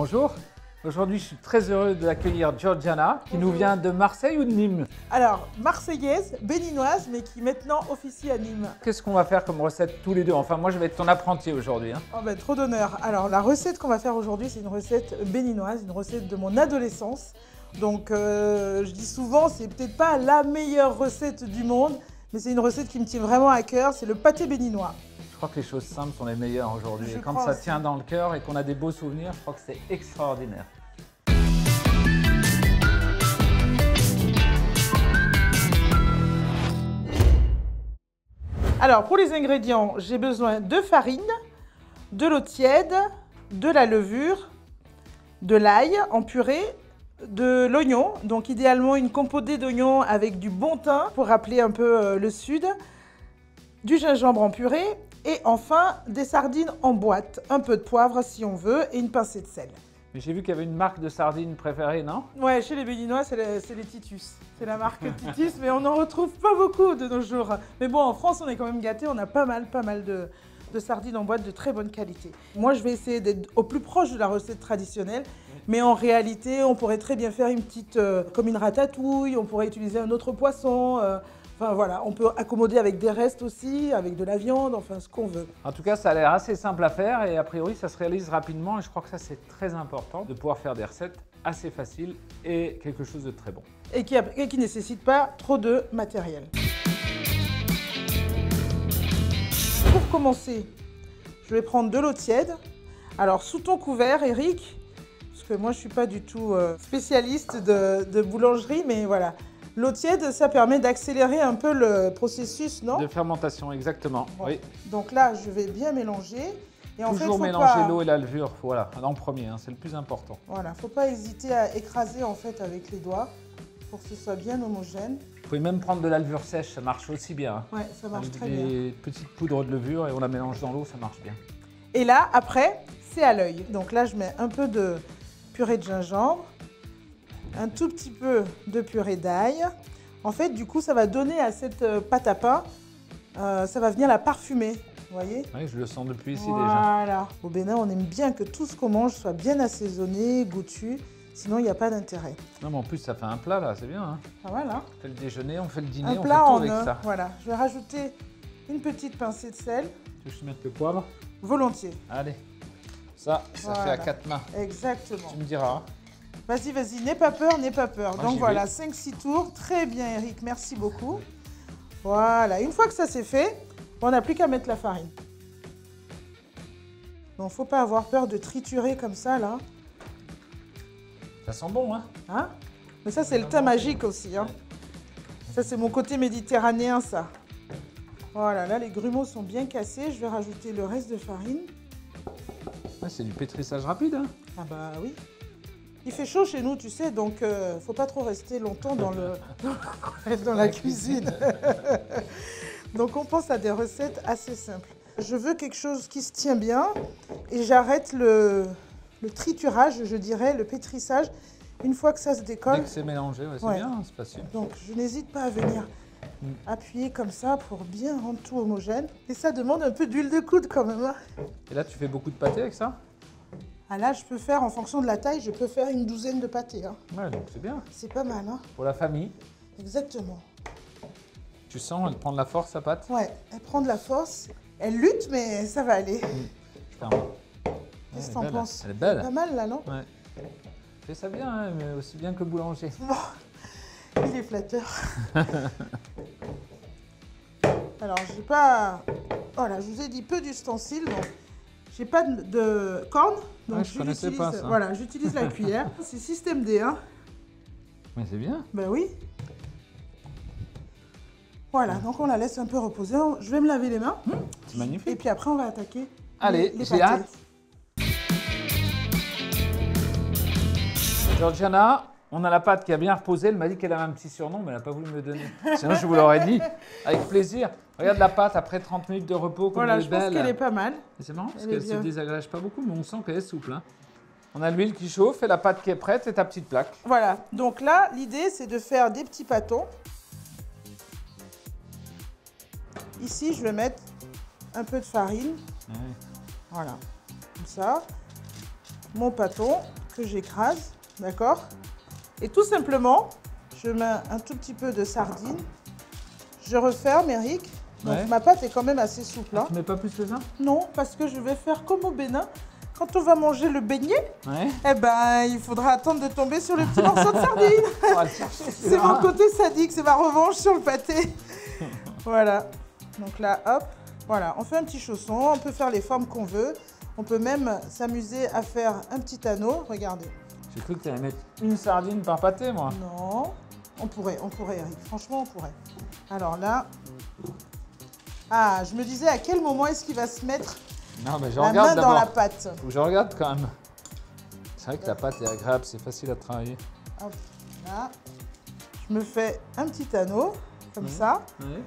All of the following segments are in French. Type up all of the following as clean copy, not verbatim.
Bonjour, aujourd'hui je suis très heureux d'accueillir Georgiana qui nous vient de Marseille ou de Nîmes. Alors, marseillaise, béninoise, mais qui maintenant officie à Nîmes. Qu'est-ce qu'on va faire comme recette tous les deux? Enfin moi je vais être ton apprenti aujourd'hui. Oh ben, trop d'honneur. Alors, la recette qu'on va faire aujourd'hui, c'est une recette béninoise, une recette de mon adolescence. Donc, je dis souvent, c'est peut-être pas la meilleure recette du monde, mais c'est une recette qui me tient vraiment à cœur, c'est le pâté béninois. Je crois que les choses simples sont les meilleures aujourd'hui. Et quand ça aussi. tient dans le cœur et qu'on a des beaux souvenirs, je crois que c'est extraordinaire. Alors, pour les ingrédients, j'ai besoin de farine, de l'eau tiède, de la levure, de l'ail en purée, de l'oignon, donc idéalement une compotée d'oignons avec du bon thym pour rappeler un peu le sud, du gingembre en purée et enfin des sardines en boîte, un peu de poivre si on veut et une pincée de sel. Mais j'ai vu qu'il y avait une marque de sardines préférée, non? Ouais, chez les Béninois, c'est les Titus. C'est la marque Titus, mais on n'en retrouve pas beaucoup de nos jours. Mais bon, en France, on est quand même gâtés, on a pas mal de sardines en boîte de très bonne qualité. Moi, je vais essayer d'être au plus proche de la recette traditionnelle, mais en réalité, on pourrait très bien faire une petite, comme une ratatouille, on pourrait utiliser un autre poisson. Enfin voilà, on peut accommoder avec des restes aussi, avec de la viande, enfin ce qu'on veut. En tout cas, ça a l'air assez simple à faire et a priori, ça se réalise rapidement. Et je crois que ça, c'est très important de pouvoir faire des recettes assez faciles et quelque chose de très bon. Et qui ne nécessite pas trop de matériel. Pour commencer, je vais prendre de l'eau tiède. Alors sous ton couvert, Eric, parce que moi je ne suis pas du tout spécialiste de boulangerie, mais voilà. L'eau tiède, ça permet d'accélérer un peu le processus, non? De fermentation, exactement, bon. Oui. Donc là, je vais bien mélanger. Et en Toujours fait, mélanger l'eau et la levure, voilà, en premier, hein, c'est le plus important. Voilà, faut pas hésiter à écraser en fait avec les doigts pour que ce soit bien homogène. Vous pouvez même prendre de la levure sèche, ça marche aussi bien. Hein. Ouais, ça marche très bien. bien. Des petites poudres de levure et on la mélange dans l'eau, ça marche bien. Et là, après, c'est à l'œil. Donc là, je mets un peu de purée de gingembre, un tout petit peu de purée d'ail. En fait, du coup, ça va donner à cette pâte à pain, ça va venir la parfumer, vous voyez? Oui, je le sens depuis ici voilà. déjà. Voilà. Au Bénin, on aime bien que tout ce qu'on mange soit bien assaisonné, goûtu, sinon il n'y a pas d'intérêt. Non, mais en plus, ça fait un plat là, c'est bien. Hein. Ah, voilà. On fait le déjeuner, on fait le dîner, Un on fait plat tout en avec un. ça. Voilà. Je vais rajouter une petite pincée de sel. Tu veux que je mette le poivre? Volontiers. Allez. Ça voilà. fait à 4 mains. Exactement. Tu me diras. Vas-y, vas-y, n'aie pas peur, n'aie pas peur. Moi, donc voilà, 5-6 tours. Très bien, Eric, merci beaucoup. Voilà, une fois que ça c'est fait, on n'a plus qu'à mettre la farine. Donc, il ne faut pas avoir peur de triturer comme ça, là. Ça sent bon, hein? Hein? Mais ça, c'est le thym magique aussi. Hein. Ça, c'est mon côté méditerranéen, ça. Voilà, là, les grumeaux sont bien cassés. Je vais rajouter le reste de farine. Ouais, c'est du pétrissage rapide, hein? Ah bah oui. Il fait chaud chez nous, tu sais, donc faut pas trop rester longtemps dans la cuisine. Donc on pense à des recettes assez simples. Je veux quelque chose qui se tient bien et j'arrête le triturage, je dirais, le pétrissage, une fois que ça se décolle. Dès que c'est mélangé, ouais, c'est bien, c'est facile. Donc je n'hésite pas à venir appuyer comme ça pour bien rendre tout homogène. Et ça demande un peu d'huile de coude quand même. Hein. Et là, tu fais beaucoup de pâté avec ça? Ah là, je peux faire, en fonction de la taille, je peux faire une douzaine de pâtés. Hein. Ouais, donc c'est bien. C'est pas mal, hein? Pour la famille. Exactement. Tu sens, elle prend de la force, sa pâte? Ouais, elle prend de la force. Elle lutte, mais ça va aller. Qu'est-ce que t'en penses? Elle est belle. Pas mal, là, non? Ouais. Fais ça bien, hein, mais aussi bien que boulanger. Bon, il est flatteur. Alors, j'ai pas... Voilà, je vous ai dit peu d'ustensiles, donc... J'ai pas de corne, donc ouais, je connaissais pas ça. Voilà, j'utilise la cuillère. C'est système D, hein. Mais c'est bien. Ben oui. Voilà, donc on la laisse un peu reposer. Je vais me laver les mains. C'est magnifique. Et puis après, on va attaquer. Allez, les j'ai pâtés. hâte. Georgiana, on a la pâte qui a bien reposé. Elle m'a dit qu'elle avait un petit surnom, mais elle n'a pas voulu me le donner. Sinon, je vous l'aurais dit. Avec plaisir. Regarde la pâte après 30 minutes de repos, comme voilà, elle est je belle. pense qu'elle est pas mal. C'est marrant parce Elle est qu'elle ne se bien. désagrège pas beaucoup, mais on sent qu'elle est souple. Hein. On a l'huile qui chauffe et la pâte qui est prête et ta petite plaque. Voilà, donc là, l'idée, c'est de faire des petits pâtons. Ici, je vais mettre un peu de farine. Ouais. Voilà, comme ça. mon pâton que j'écrase, d'accord? Et tout simplement, je mets un tout petit peu de sardine. Je referme, Eric. Donc Ouais. ma pâte est quand même assez souple. Hein. Tu mets pas plus que ça? Non, parce que je vais faire comme au Bénin. Quand on va manger le beignet, Ouais. eh ben, il faudra attendre de tomber sur le petit morceau de sardine. On va le chercher. C'est mon côté sadique, c'est ma revanche sur le pâté. Voilà. Donc là, hop, voilà, on fait un petit chausson, on peut faire les formes qu'on veut. On peut même s'amuser à faire un petit anneau, regardez. J'ai cru que tu allais mettre une sardine par pâté, moi. Non, on pourrait, Eric, franchement, on pourrait. Alors là, ah, je me disais à quel moment est-ce qu'il va se mettre Non, mais je la regarde main dans d'abord. la pâte. Faut que je regarde quand même. C'est vrai que la pâte est agréable, c'est facile à travailler. Hop, là, je me fais un petit anneau, comme ça. Ouais.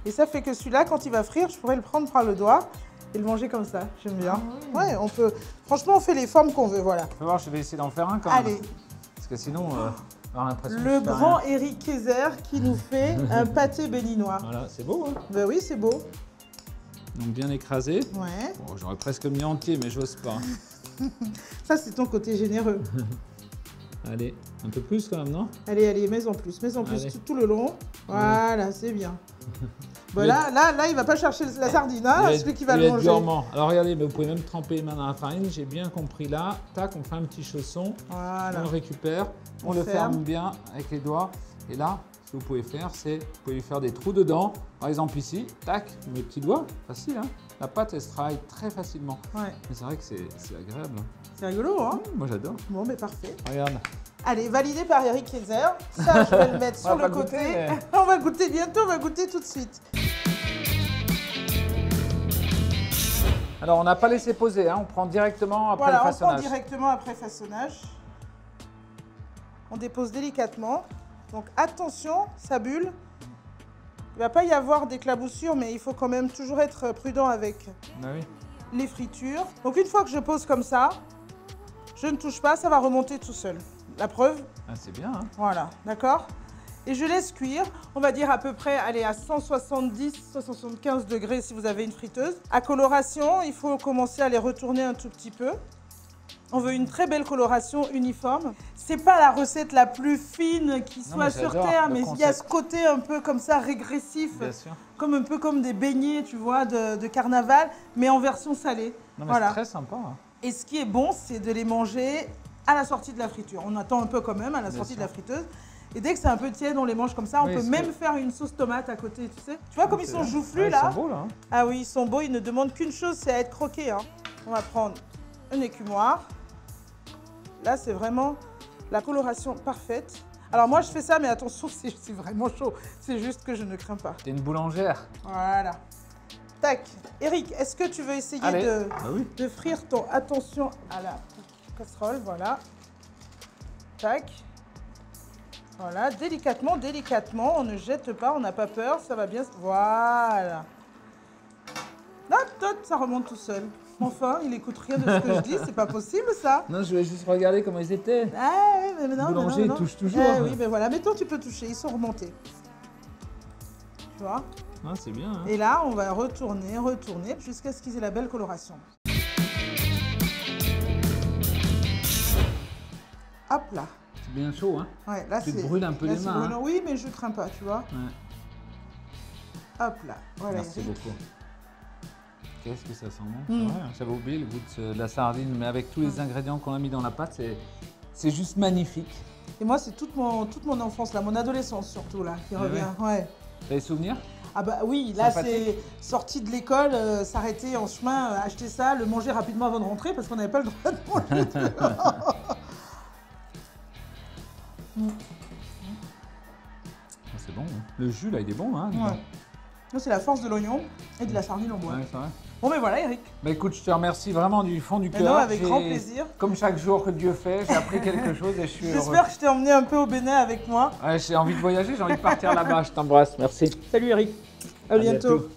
Et ça fait que celui-là, quand il va frire, je pourrais le prendre par le doigt et le manger comme ça. J'aime bien. Ouais, on peut. Franchement, on fait les formes qu'on veut, voilà. Faut voir, je vais essayer d'en faire un quand même. Allez, Parce que sinon, on va avoir l'impression que le je fais grand rien. Eric Kayser qui nous fait un pâté béninois. Voilà, c'est beau, hein. Ben oui, c'est beau. Donc bien écrasé. Ouais. Bon, j'aurais presque mis entier, mais j'ose pas. Ça, c'est ton côté généreux. Allez, un peu plus quand même, non? Allez, allez, mets en plus Allez. tout le long. Voilà, c'est bien. Bon, là, il va pas chercher la sardine, hein, celui qui va le manger. Durement. Alors regardez, mais vous pouvez même tremper les mains dans la farine, j'ai bien compris là. Tac, on fait un petit chausson, Voilà. on le récupère, on le ferme bien avec les doigts. Et là, ce que vous pouvez faire, c'est vous pouvez lui faire des trous dedans. Par exemple ici, tac, mes petits doigts, facile. Hein, la pâte, elle se travaille très facilement. Ouais. Mais c'est vrai que c'est agréable. Hein. C'est rigolo, hein? Moi j'adore. Bon, mais parfait. Regarde. Allez, validé par Eric Kayser. Ça, je vais le mettre On sur va le pas côté. goûter, mais- On va goûter bientôt, on va goûter tout de suite. Alors on n'a pas laissé poser, hein, on prend directement après Voilà, le on prend façonnage. directement après façonnage. On dépose délicatement. Donc attention, ça bulle. Il ne va pas y avoir d'éclaboussure, mais il faut quand même toujours être prudent avec Ah oui. les fritures. Donc une fois que je pose comme ça, je ne touche pas, ça va remonter tout seul. La preuve, Ah, c'est bien. Hein. voilà, d'accord? Et je laisse cuire, on va dire à peu près, allez, à 170-175 degrés si vous avez une friteuse. À coloration, il faut commencer à les retourner un tout petit peu. On veut une très belle coloration uniforme. C'est pas la recette la plus fine qui soit mais sur j'adore terre, le mais il y a concept. ce côté un peu comme ça régressif, Bien sûr. comme un peu comme des beignets, tu vois, de carnaval, mais en version salée. Non, mais Voilà. c'est très sympa. Hein. Et ce qui est bon, c'est de les manger à la sortie de la friture. On attend un peu quand même à la Bien sortie sûr. de la friteuse. Et dès que c'est un peu tiède, on les mange comme ça. On Oui, peut c'est même vrai. faire une sauce tomate à côté, tu sais. Tu vois comme ils sont joufflus Ouais, là? Ils sont beaux là. Hein. Ah oui, ils sont beaux. Ils ne demandent qu'une chose, c'est à être croqués. Hein. On va prendre un écumoire. Là, c'est vraiment la coloration parfaite. Alors moi, je fais ça, mais attention, c'est vraiment chaud. C'est juste que je ne crains pas. T'es une boulangère. Voilà. Tac. Eric, est-ce que tu veux essayer Allez. de... Ah oui. de frire ton attention à la casserole, voilà. Tac. Voilà, délicatement, délicatement, on ne jette pas, on n'a pas peur, ça va bien. Voilà. Hop, ça remonte tout seul. Enfin, il écoute rien de ce que je dis, c'est pas possible ça. Non, je voulais juste regarder comment ils étaient. Ah oui, mais non, Boulanger, mais non, il touche toujours. Eh oui, mais voilà, mais toi tu peux toucher, ils sont remontés. Tu vois? Ah, c'est bien. Hein. Et là, on va retourner jusqu'à ce qu'ils aient la belle coloration. Hop là. C'est bien chaud. Hein. Ouais, là Tu te c'est. brûles un peu là, les c'est mains, brûlant. Oui, mais je crains pas, tu vois. Ouais. Hop là. Voilà. Merci Eric. beaucoup. Qu'est-ce que ça sent bon. Mm. C'est vrai, hein. J'avais oublié le goût de la sardine, mais avec tous les ingrédients qu'on a mis dans la pâte, c'est juste magnifique. Et moi, c'est toute mon enfance, là, mon adolescence surtout, là, qui Ah revient. Ouais. T'as des souvenirs? Ah bah oui, là, Sympathique. c'est sorti de l'école, s'arrêter en chemin, acheter ça, le manger rapidement avant de rentrer, parce qu'on n'avait pas le droit de manger dehors. Ah, c'est bon. Hein. Le jus, là, il est bon. Hein, Ouais. Ça, c'est la force de l'oignon et de la sardine en bois. Ouais, c'est vrai. Bon, mais voilà, Eric. Bah écoute, je te remercie vraiment du fond du Mais cœur. non, avec J'ai- grand plaisir. Comme chaque jour que Dieu fait, j'ai appris quelque chose et je suis heureux. J'espère que je t'ai emmené un peu au Bénin avec moi. Ouais, j'ai envie de voyager, j'ai envie de partir là-bas. Je t'embrasse, merci. Salut, Eric. À bientôt. bientôt.